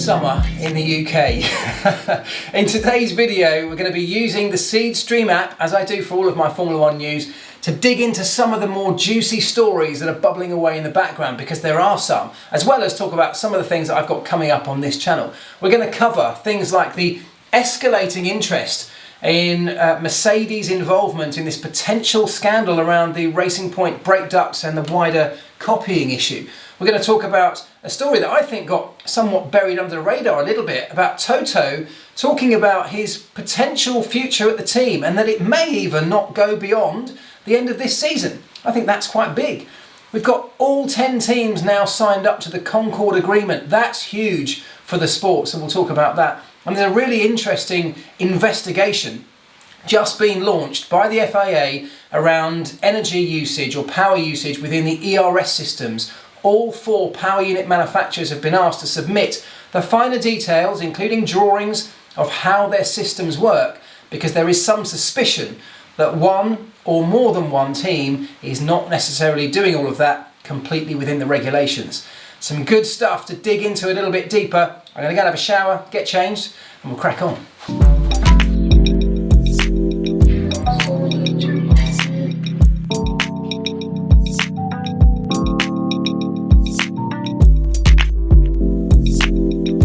summer in the UK. In today's video, we're going to be using the Seedstream app, as I do for all of my Formula One news, to dig into some of the more juicy stories that are bubbling away in the background, because there are some, as well as talk about some of the things that I've got coming up on this channel. We're going to cover things like the escalating interest in Mercedes' involvement in this potential scandal around the Racing Point brake ducts and the wider copying issue. We're going to talk about a story that I think got somewhat buried under the radar a little bit, about Toto talking about his potential future at the team and that it may even not go beyond the end of this season. I think that's quite big. We've got all 10 teams now signed up to the Concord agreement. That's huge for the sport, so we'll talk about that. And there's a really interesting investigation just been launched by the FIA around energy usage or power usage within the ERS systems. All 4 power unit manufacturers have been asked to submit the finer details, including drawings of how their systems work, because there is some suspicion that one or more than one team is not necessarily doing all of that completely within the regulations. Some good stuff to dig into a little bit deeper. I'm going to go have a shower, get changed, and we'll crack on.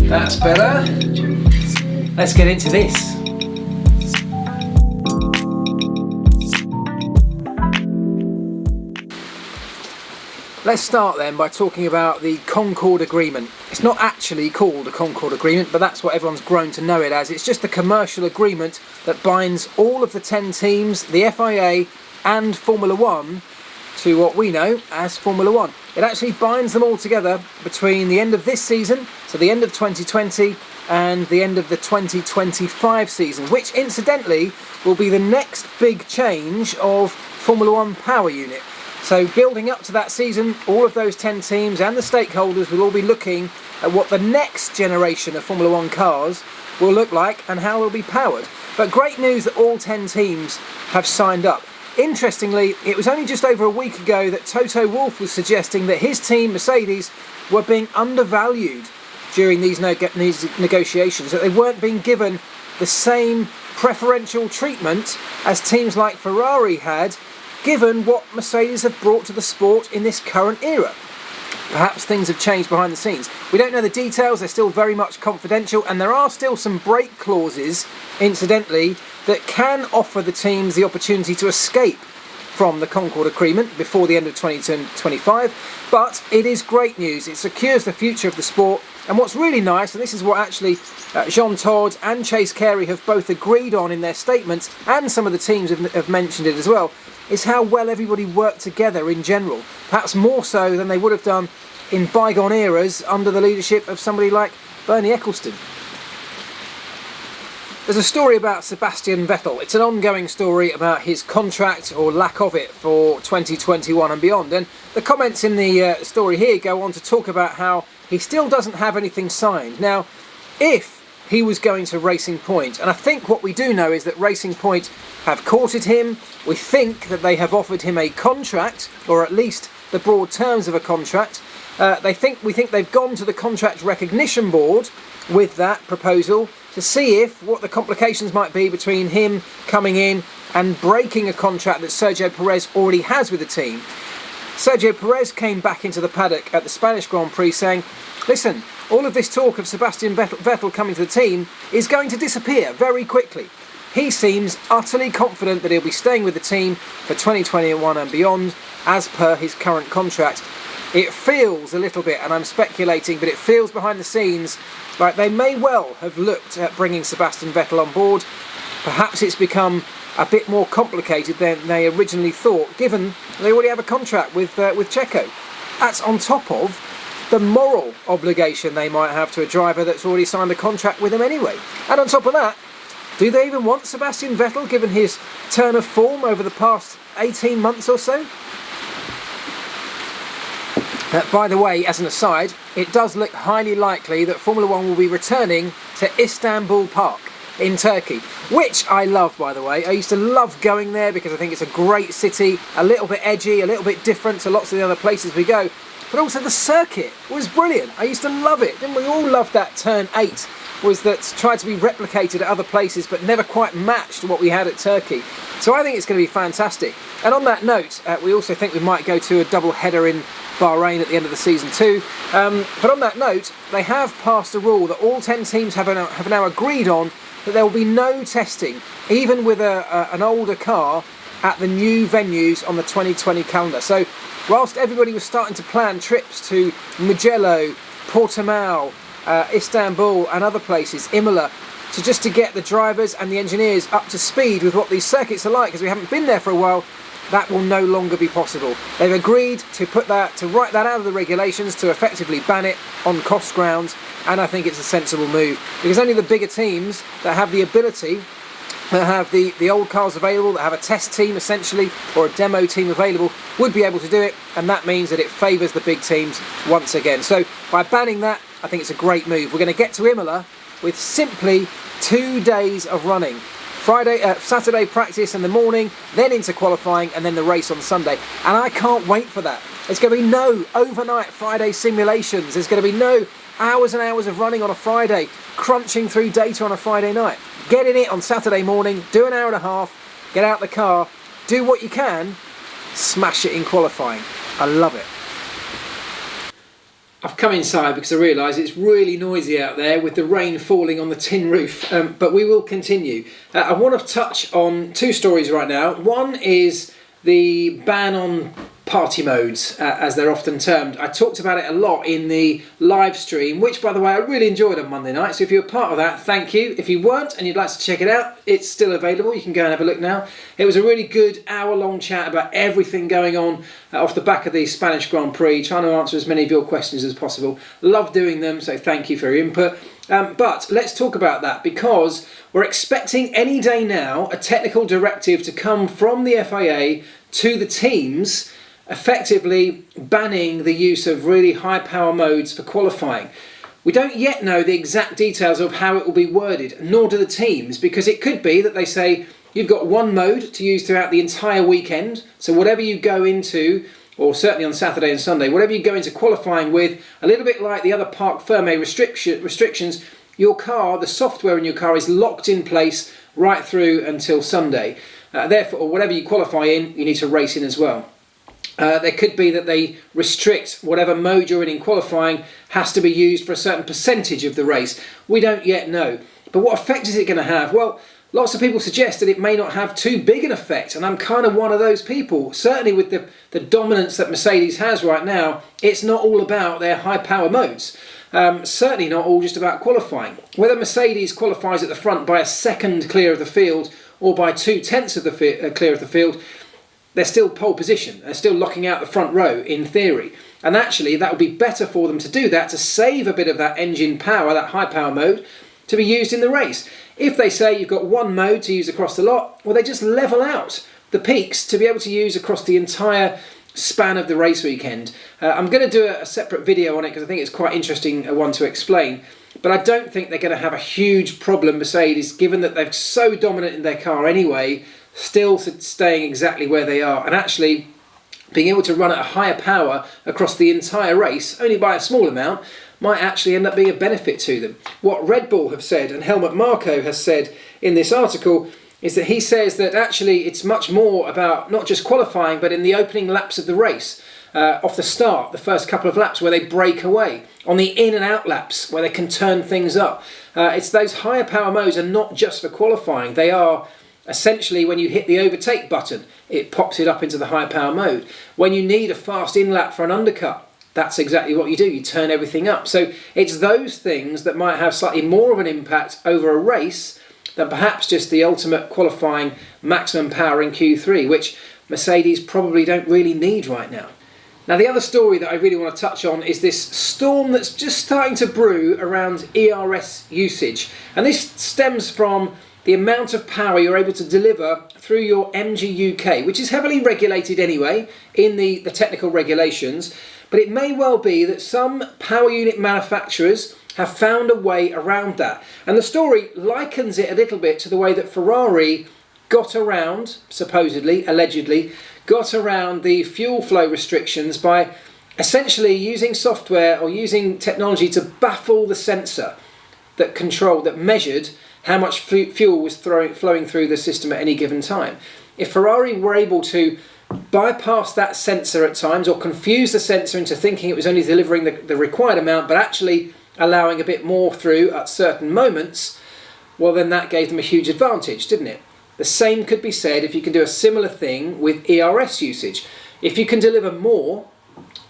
That's better. Let's get into this. Let's start then by talking about the Concord Agreement. It's not actually called a Concord Agreement, but that's what everyone's grown to know it as. It's just a commercial agreement that binds all of the 10 teams, the FIA and Formula One, to what we know as Formula One. It actually binds them all together between the end of this season, so the end of 2020, and the end of the 2025 season, which incidentally will be the next big change of Formula One power unit. So building up to that season, all of those 10 teams and the stakeholders will all be looking at what the next generation of Formula One cars will look like and how they'll be powered. But great news that all 10 teams have signed up. Interestingly, it was only just over a week ago that Toto Wolff was suggesting that his team, Mercedes, were being undervalued during these negotiations, that they weren't being given the same preferential treatment as teams like Ferrari had, given what Mercedes have brought to the sport in this current era. Perhaps things have changed behind the scenes. We don't know the details, they're still very much confidential, and there are still some break clauses, incidentally, that can offer the teams the opportunity to escape from the Concord Agreement before the end of 2025, but it is great news. It secures the future of the sport, and what's really nice, and this is what actually Jean Todt and Chase Carey have both agreed on in their statements, and some of the teams have mentioned it as well, is how well everybody worked together in general, perhaps more so than they would have done in bygone eras under the leadership of somebody like Bernie Ecclestone. There's a story about Sebastian Vettel. It's an ongoing story about his contract, or lack of it, for 2021 and beyond. And the comments in the story here go on to talk about how he still doesn't have anything signed. Now, if he was going to Racing Point, and I think what we do know is that Racing Point have courted him. We think that they have offered him a contract, or at least the broad terms of a contract. We think they've gone to the Contract Recognition Board with that proposal to see if what the complications might be between him coming in and breaking a contract that Sergio Perez already has with the team. Sergio Perez came back into the paddock at the Spanish Grand Prix saying, listen, all of this talk of Sebastian Vettel coming to the team is going to disappear very quickly. He seems utterly confident that he'll be staying with the team for 2021 and beyond, as per his current contract. It feels a little bit, and I'm speculating, but it feels behind the scenes like they may well have looked at bringing Sebastian Vettel on board. Perhaps it's become a bit more complicated than they originally thought, given they already have a contract with Checo. That's on top of the moral obligation they might have to a driver that's already signed a contract with them anyway. And on top of that, do they even want Sebastian Vettel, given his turn of form over the past 18 months or so? By the way, as an aside, it does look highly likely that Formula One will be returning to Istanbul Park in Turkey, which I love, by the way. I used to love going there because I think it's a great city, a little bit edgy, a little bit different to lots of the other places we go. but also the circuit was brilliant. I used to love it. Didn't we all love that turn 8? Was that tried to be replicated at other places but never quite matched what we had at Turkey. So I think it's going to be fantastic. And on that note, we also think we might go to a double header in Bahrain at the end of the season too. But on that note, they have passed a rule that all 10 teams have now agreed on, that there will be no testing, even with an older car, at the new venues on the 2020 calendar. So whilst everybody was starting to plan trips to Mugello, Portimao, Istanbul and other places, Imola, to get the drivers and the engineers up to speed with what these circuits are like, because we haven't been there for a while, that will no longer be possible. They've agreed to write that out of the regulations, to effectively ban it on cost grounds, and I think it's a sensible move, because only the bigger teams that have the ability, that have the old cars available, that have a test team essentially, or a demo team available, would be able to do it, and that means that it favours the big teams once again. So by banning that, I think it's a great move. We're going to get to Imola with simply 2 days of running. Saturday practice in the morning, then into qualifying, and then the race on Sunday. And I can't wait for that. There's going to be no overnight Friday simulations. There's going to be no hours and hours of running on a Friday, crunching through data on a Friday night. Get in it on Saturday morning, do an hour and a half, get out the car, do what you can, smash it in qualifying. I love it. I've come inside because I realise it's really noisy out there with the rain falling on the tin roof, but we will continue. I want to touch on 2 stories right now. One is the ban on party modes, as they're often termed. I talked about it a lot in the live stream, which by the way I really enjoyed on Monday night, so if you're part of that, thank you. If you weren't and you'd like to check it out, it's still available. You can go and have a look now. It was a really good hour-long chat about everything going on off the back of the Spanish Grand Prix, trying to answer as many of your questions as possible. Love doing them, so thank you for your input. But let's talk about that, because we're expecting any day now a technical directive to come from the FIA to the teams, effectively banning the use of really high power modes for qualifying. We don't yet know the exact details of how it will be worded, nor do the teams, because it could be that they say you've got one mode to use throughout the entire weekend, so whatever you go into, or certainly on Saturday and Sunday, whatever you go into qualifying with, a little bit like the other Parc Fermé restrictions, your car, the software in your car is locked in place right through until Sunday. Therefore, or whatever you qualify in, you need to race in as well. There could be that they restrict whatever mode you're in qualifying has to be used for a certain percentage of the race. We don't yet know. But what effect is it going to have? Well, lots of people suggest that it may not have too big an effect, and I'm kind of one of those people. Certainly with the dominance that Mercedes has right now, it's not all about their high power modes. Certainly not all just about qualifying. Whether Mercedes qualifies at the front by a second clear of the field or by 2/10 of the clear of the field, they're still pole position. They're still locking out the front row in theory. And actually that would be better for them to do that, to save a bit of that engine power, that high power mode, to be used in the race. If they say you've got one mode to use across the lot, well, they just level out the peaks to be able to use across the entire span of the race weekend. I'm going to do a separate video on it because I think it's quite interesting one to explain. But I don't think they're going to have a huge problem, Mercedes, given that they're so dominant in their car anyway, still staying exactly where they are, and actually being able to run at a higher power across the entire race, only by a small amount, might actually end up being a benefit to them. What Red Bull have said, and Helmut Marko has said in this article, is that he says that actually it's much more about not just qualifying, but in the opening laps of the race, off the start, the first couple of laps where they break away, on the in and out laps where they can turn things up. It's those higher power modes are not just for qualifying, they are essentially when you hit the overtake button, it pops it up into the high power mode. When you need a fast in lap for an undercut, that's exactly what you do, you turn everything up. So it's those things that might have slightly more of an impact over a race than perhaps just the ultimate qualifying maximum power in Q3, which Mercedes probably don't really need right now. Now the other story that I really want to touch on is this storm that's just starting to brew around ERS usage. And this stems from the amount of power you're able to deliver through your MGU-K, which is heavily regulated anyway in the technical regulations, but it may well be that some power unit manufacturers have found a way around that. And the story likens it a little bit to the way that Ferrari got around, supposedly, allegedly, got around the fuel flow restrictions by essentially using software or using technology to baffle the sensor that measured how much fuel was flowing through the system at any given time. If Ferrari were able to bypass that sensor at times, or confuse the sensor into thinking it was only delivering the required amount but actually allowing a bit more through at certain moments, well, then that gave them a huge advantage, didn't it? The same could be said if you can do a similar thing with ERS usage. If you can deliver more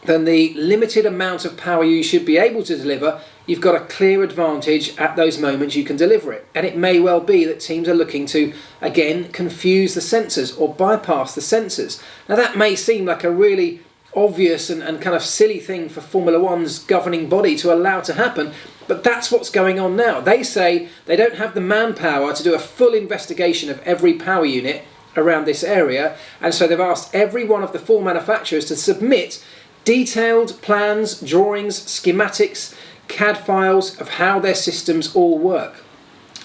than the limited amount of power you should be able to deliver, you've got a clear advantage at those moments you can deliver it. And it may well be that teams are looking to, again, confuse the sensors or bypass the sensors. Now that may seem like a really obvious and kind of silly thing for Formula One's governing body to allow to happen, but that's what's going on now. They say they don't have the manpower to do a full investigation of every power unit around this area, and so they've asked every one of the 4 manufacturers to submit detailed plans, drawings, schematics, CAD files of how their systems all work.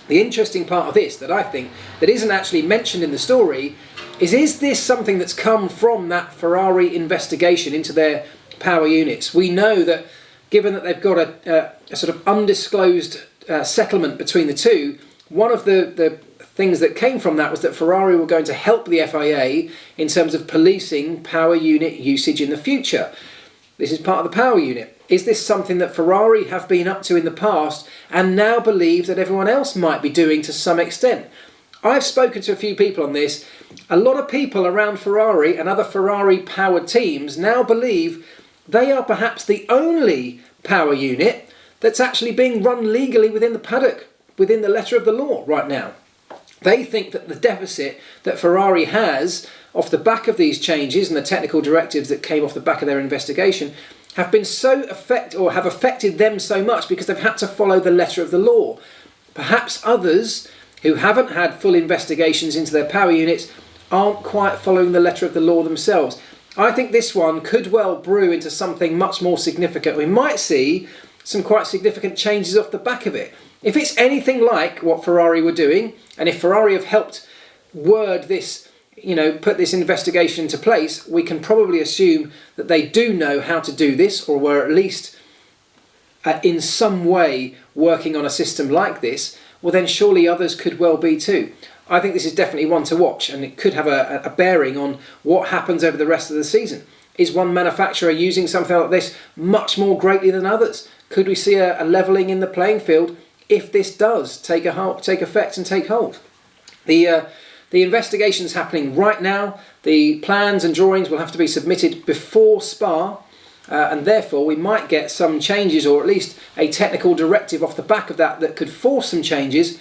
The interesting part of this that I think that isn't actually mentioned in the story is this something that's come from that Ferrari investigation into their power units? We know that given that they've got a sort of undisclosed settlement between the two, one of the things that came from that was that Ferrari were going to help the FIA in terms of policing power unit usage in the future. This is part of the power unit. Is this something that Ferrari have been up to in the past and now believe that everyone else might be doing to some extent? I've spoken to a few people on this. A lot of people around Ferrari and other Ferrari-powered teams now believe they are perhaps the only power unit that's actually being run legally within the paddock, within the letter of the law right now. They think that the deficit that Ferrari has off the back of these changes and the technical directives that came off the back of their investigation have been have affected them so much because they've had to follow the letter of the law. Perhaps others who haven't had full investigations into their power units aren't quite following the letter of the law themselves. I think this one could well brew into something much more significant. We might see some quite significant changes off the back of it. If it's anything like what Ferrari were doing, and if Ferrari have helped word this, put this investigation into place, we can probably assume that they do know how to do this, or were at least in some way working on a system like this. Well, then surely others could well be too. I think this is definitely one to watch, and it could have a bearing on what happens over the rest of the season. Is one manufacturer using something like this much more greatly than others? Could we see a levelling in the playing field if this does take effect and take hold? The investigation's happening right now. The plans and drawings will have to be submitted before Spa, and therefore we might get some changes, or at least a technical directive off the back of that could force some changes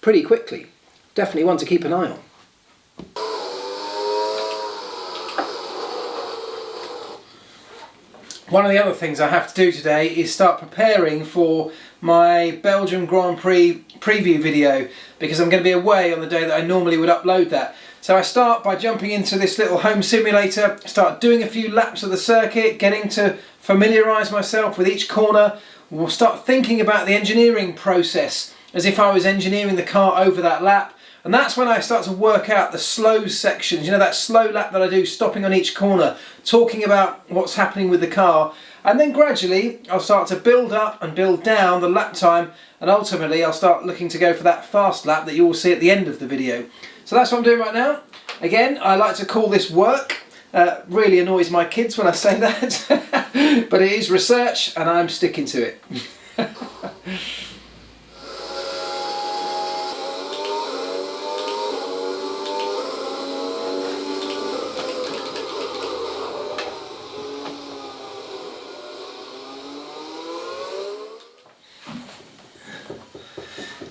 pretty quickly. Definitely one to keep an eye on. One of the other things I have to do today is start preparing for my Belgium Grand Prix preview video, because I'm going to be away on the day that I normally would upload that. So I start by jumping into this little home simulator, start doing a few laps of the circuit, getting to familiarise myself with each corner. We'll start thinking about the engineering process as if I was engineering the car over that lap. And that's when I start to work out the slow sections, that slow lap that I do, stopping on each corner, talking about what's happening with the car. And then gradually I'll start to build up and build down the lap time, and ultimately I'll start looking to go for that fast lap that you will see at the end of the video. So that's what I'm doing right now. Again, I like to call this work. Really annoys my kids when I say that, but it is research and I'm sticking to it.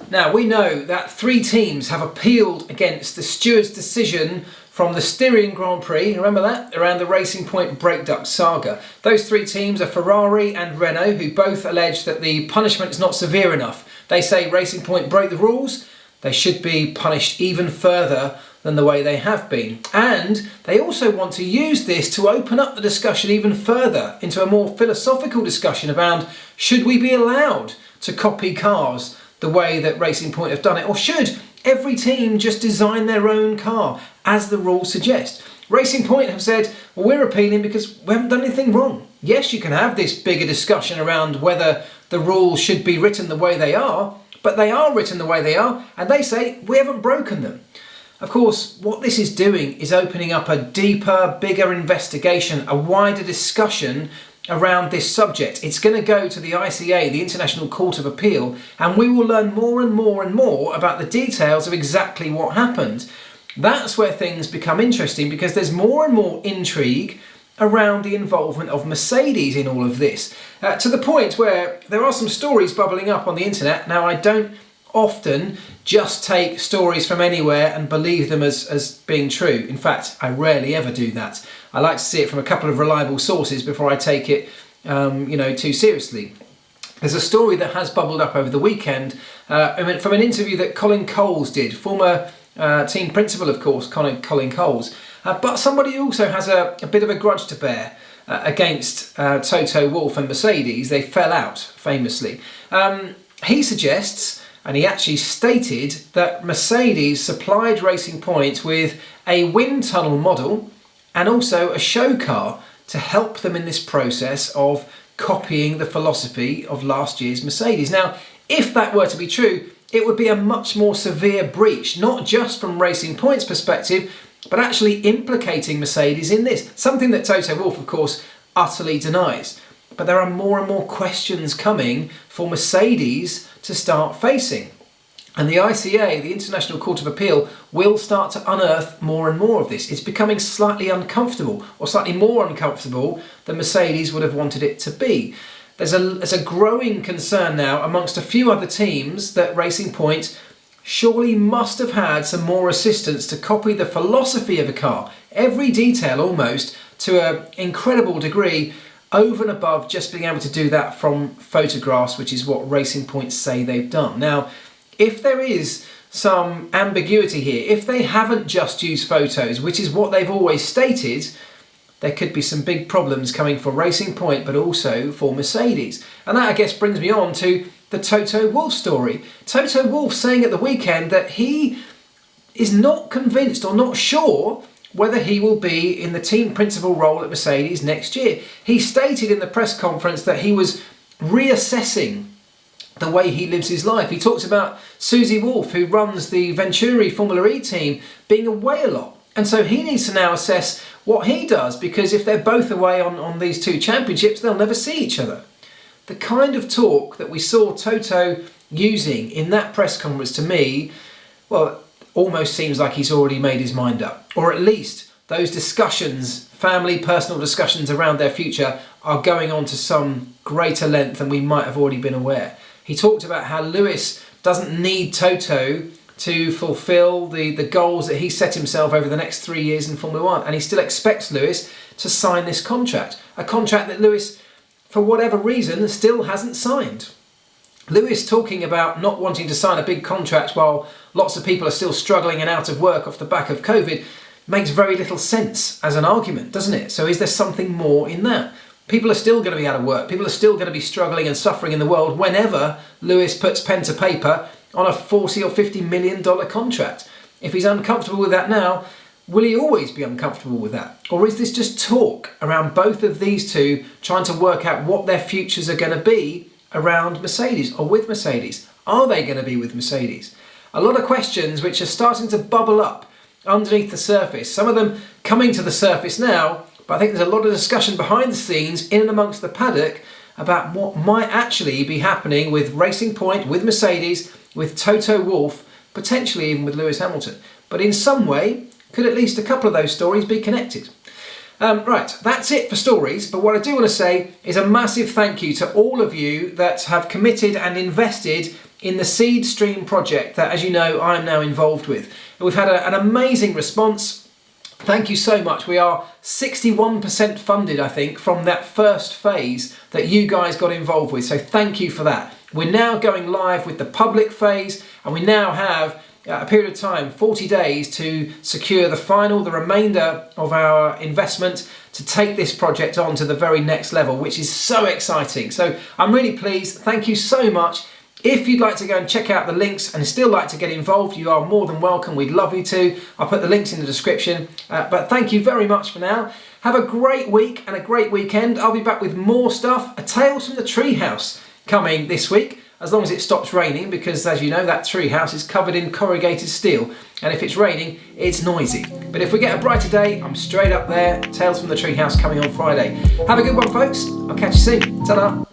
Now, we know that 3 teams have appealed against the steward's decision from the Styrian Grand Prix, remember that? Around the Racing Point brake duct saga. Those 3 teams are Ferrari and Renault, who both allege that the punishment is not severe enough. They say Racing Point broke the rules, they should be punished even further than the way they have been. And they also want to use this to open up the discussion even further into a more philosophical discussion around, should we be allowed to copy cars the way that Racing Point have done it, or should every team just design their own car as the rules suggest? Racing Point have said, well, we're appealing because we haven't done anything wrong. Yes, you can have this bigger discussion around whether the rules should be written the way they are, but they are written the way they are, and they say we haven't broken them. Of course, what this is doing is opening up a deeper, bigger investigation, a wider discussion around this subject. It's going to go to the ICA, the International Court of Appeal, and we will learn more and more and more about the details of exactly what happened. That's where things become interesting, because there's more and more intrigue around the involvement of Mercedes in all of this, to the point where there are some stories bubbling up on the internet. Now, I don't often just take stories from anywhere and believe them as being true. In fact, I rarely ever do that. I like to see it from a couple of reliable sources before I take it too seriously. There's a story that has bubbled up over the weekend from an interview that Colin Coles did, former team principal, of course, Colin Coles, but somebody who also has a bit of a grudge to bear against Toto Wolff and Mercedes. They fell out famously. He suggests, and he actually stated, that Mercedes supplied Racing Point with a wind tunnel model and also a show car to help them in this process of copying the philosophy of last year's Mercedes. Now, if that were to be true, it would be a much more severe breach, not just from Racing Point's perspective, but actually implicating Mercedes in this, something that Toto Wolff, of course, utterly denies. But there are more and more questions coming for Mercedes to start facing. And the ICA, the International Court of Appeal, will start to unearth more and more of this. It's becoming slightly uncomfortable, or slightly more uncomfortable than Mercedes would have wanted it to be. There's a growing concern now amongst a few other teams that Racing Point surely must have had some more assistance to copy the philosophy of a car, every detail almost, to an incredible degree, over and above just being able to do that from photographs, which is what Racing Point say they've done. Now, if there is some ambiguity here, if they haven't just used photos, which is what they've always stated, there could be some big problems coming for Racing Point, but also for Mercedes. And that, I guess, brings me on to the Toto Wolff story. Toto Wolff saying at the weekend that he is not convinced or not sure whether he will be in the team principal role at Mercedes next year. He stated in the press conference that he was reassessing the way he lives his life. He talks about Susie Wolff, who runs the Venturi Formula E team, being away a lot. And so he needs to now assess what he does, because if they're both away on these two championships, they'll never see each other. The kind of talk that we saw Toto using in that press conference, to me, well, almost seems like he's already made his mind up. Or at least those discussions, family, personal discussions around their future, are going on to some greater length than we might have already been aware. He talked about how Lewis doesn't need Toto to fulfill the goals that he set himself over the next 3 years in Formula One, and he still expects Lewis to sign this contract, a contract that Lewis, for whatever reason, still hasn't signed. Lewis talking about not wanting to sign a big contract while lots of people are still struggling and out of work off the back of COVID makes very little sense as an argument, doesn't it? So is there something more in that? People are still going to be out of work. People are still going to be struggling and suffering in the world whenever Lewis puts pen to paper on a $40 or $50 million contract. If he's uncomfortable with that now, will he always be uncomfortable with that? Or is this just talk around both of these two trying to work out what their futures are going to be around Mercedes or with Mercedes? Are they going to be with Mercedes? A lot of questions which are starting to bubble up underneath the surface. Some of them coming to the surface now, but I think there's a lot of discussion behind the scenes in and amongst the paddock about what might actually be happening with Racing Point, with Mercedes, with Toto Wolff, potentially even with Lewis Hamilton. But in some way, could at least a couple of those stories be connected? Right, that's it for stories, but what I do want to say is a massive thank you to all of you that have committed and invested in the Seedstream project that, as you know, I am now involved with. We've had an amazing response. Thank you so much. We are 61% funded, I think, from that first phase that you guys got involved with, so thank you for that. We're now going live with the public phase, and we now have a period of time, 40 days, to secure the remainder of our investment to take this project on to the very next level, which is so exciting. So I'm really pleased. Thank you so much. If you'd like to go and check out the links and still like to get involved, you are more than welcome. We'd love you to. I'll put the links in the description. But thank you very much for now. Have a great week and a great weekend. I'll be back with more stuff. A Tales from the Treehouse coming this week, as long as it stops raining, because as you know, that treehouse is covered in corrugated steel, and if it's raining, it's noisy. But if we get a brighter day, I'm straight up there. Tales from the Treehouse coming on Friday. Have a good one, folks. I'll catch you soon. Ta-da.